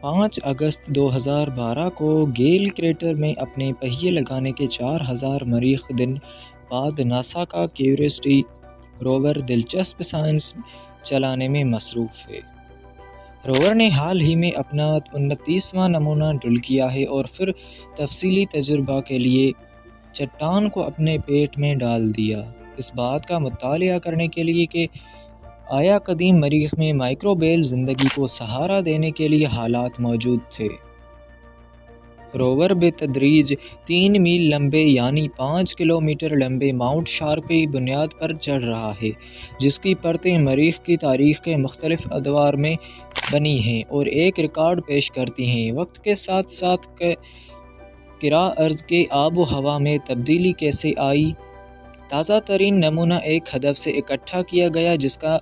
5 اگست 2012 کو گیل کریٹر میں اپنے پہیے لگانے کے 4000 مریخ دن بعد ناسا کا کیوریوسٹی روور دلچسپ سائنس چلانے میں مصروف ہے۔ روور نے حال ہی میں اپنا 29واں نمونہ ڈرل کیا ہے اور پھر تفصیلی تجربہ کے لیے چٹان کو اپنے پیٹ میں ڈال دیا، اس بات کا مطالعہ کرنے کے لیے کہ آیا قدیم مریخ میں مائکروبیل زندگی کو سہارا دینے کے لیے حالات موجود تھے۔ روور بتدریج 3 میل لمبے یعنی 5 کلومیٹر لمبے ماؤنٹ شارپی بنیاد پر چڑھ رہا ہے، جس کی پرتیں مریخ کی تاریخ کے مختلف ادوار میں بنی ہیں اور ایک ریکارڈ پیش کرتی ہیں۔ وقت کے ساتھ ساتھ کرۂ ارض کے آب و ہوا میں تبدیلی کیسے آئی؟ تازہ ترین نمونہ ایک ہدف سے اکٹھا کیا گیا جس کا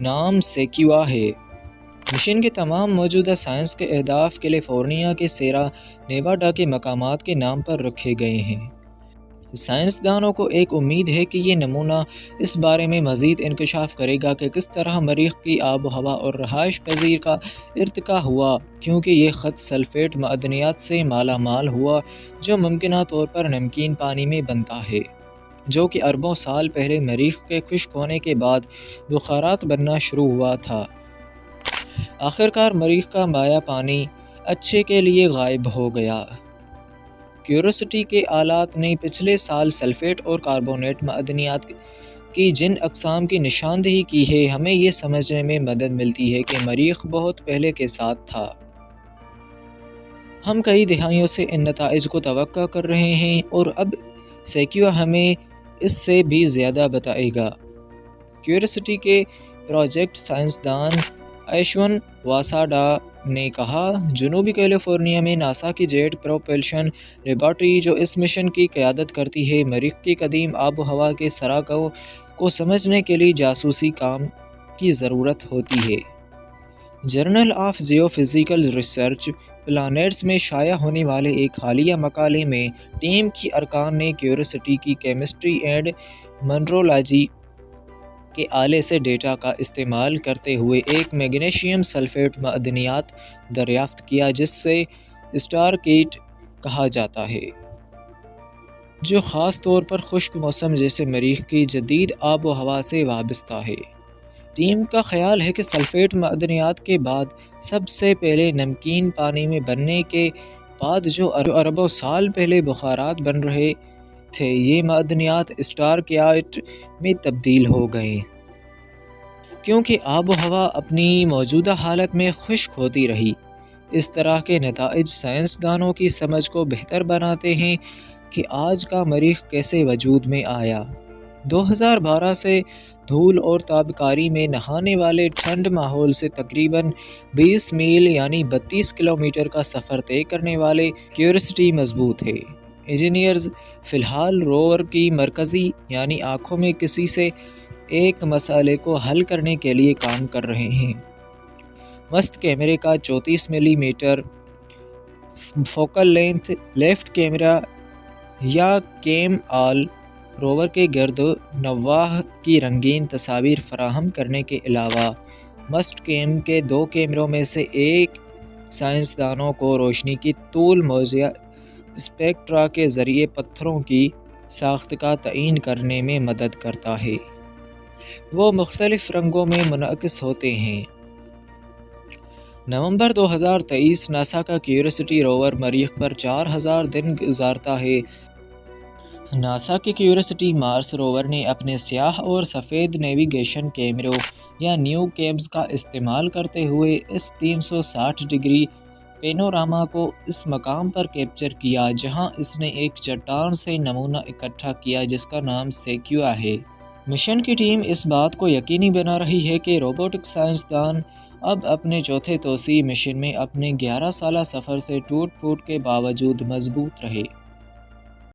نام سیکویا ہے۔ مشن کے تمام موجودہ سائنس کے اہداف کیلیفورنیا کے سیرا نیواڈا کے مقامات کے نام پر رکھے گئے ہیں۔ سائنسدانوں کو ایک امید ہے کہ یہ نمونہ اس بارے میں مزید انکشاف کرے گا کہ کس طرح مریخ کی آب و ہوا اور رہائش پذیر کا ارتقاء ہوا، کیونکہ یہ خط سلفیٹ معدنیات سے مالا مال ہوا جو ممکنہ طور پر نمکین پانی میں بنتا ہے، جو کہ اربوں سال پہلے مریخ کے خشک ہونے کے بعد بخارات بننا شروع ہوا تھا۔ آخرکار مریخ کا مائع پانی اچھے کے لیے غائب ہو گیا۔ کیوریوسٹی کے آلات نے پچھلے سال سلفیٹ اور کاربونیٹ معدنیات کی جن اقسام کی نشاندہی کی ہے، ہمیں یہ سمجھنے میں مدد ملتی ہے کہ مریخ بہت پہلے کے ساتھ تھا۔ ہم کئی دہائیوں سے ان نتائج کو توقع کر رہے ہیں اور اب سیکویا ہمیں اس سے بھی زیادہ بتائے گا۔ کیوریوسٹی کے پروجیکٹ سائنسدان ایشون واساڈا نے کہا، جنوبی کیلیفورنیا میں ناسا کی جیٹ پروپلشن لیبارٹری جو اس مشن کی قیادت کرتی ہے، مریخ کی قدیم آب و ہوا کے سراغوں کو سمجھنے کے لیے جاسوسی کام کی ضرورت ہوتی ہے۔ Journal of geophysical research planets میں شائع ہونے والے ایک حالیہ مقالے میں ٹیم کی ارکان نے کیوریوسٹی کی کیمسٹری اینڈ منرالوجی کے آلے سے ڈیٹا کا استعمال کرتے ہوئے ایک میگنیشیم سلفیٹ معدنیات دریافت کیا جس سے اسٹارکیٹ کہا جاتا ہے، جو خاص طور پر خشک موسم جیسے مریخ کی جدید آب و ہوا سے وابستہ ہے۔ ٹیم کا خیال ہے کہ سلفیٹ معدنیات کے بعد سب سے پہلے نمکین پانی میں بننے کے بعد جو اربوں سال پہلے بخارات بن رہے تھے، یہ معدنیات اسٹارکیٹ میں تبدیل ہو گئے۔ کیونکہ آب و ہوا اپنی موجودہ حالت میں خشک ہوتی رہی، اس طرح کے نتائج سائنسدانوں کی سمجھ کو بہتر بناتے ہیں کہ آج کا مریخ کیسے وجود میں آیا۔ 2012 سے دھول اور تابکاری میں نہانے والے ٹھنڈ ماحول سے تقریباً 20 میل یعنی 32 کلومیٹر کا سفر طے کرنے والے کیوریوسٹی مضبوط ہے۔ انجینئرز فی الحال روور کی مرکزی یعنی آنکھوں میں کسی سے ایک مسئلے کو حل کرنے کے لیے کام کر رہے ہیں۔ مست کیمرے کا 34 millimetre focal length left camera یا کیم آل روور کے گرد نواح کی رنگین تصاویر فراہم کرنے کے علاوہ مسٹ کیم کے 2 کیمروں میں سے ایک سائنسدانوں کو روشنی کی طول موجیہ اسپیکٹرا کے ذریعے پتھروں کی ساخت کا تعین کرنے میں مدد کرتا ہے۔ وہ مختلف رنگوں میں منعکس ہوتے ہیں۔ نومبر 2023 ناسا کا کیوریوسٹی روور مریخ پر 4000 دن گزارتا ہے۔ ناسا کے کیوریوسٹی مارس روور نے اپنے سیاہ اور سفید نیویگیشن کیمروں یا نیو کیمز کا استعمال کرتے ہوئے اس 360 ڈگری پینوراما کو اس مقام پر کیپچر کیا جہاں اس نے ایک چٹان سے نمونہ اکٹھا کیا جس کا نام سیکویا ہے۔ مشن کی ٹیم اس بات کو یقینی بنا رہی ہے کہ روبوٹک سائنسدان اب اپنے چوتھے توسیع مشن میں اپنے 11 سالہ سفر سے ٹوٹ پھوٹ کے باوجود مضبوط رہے۔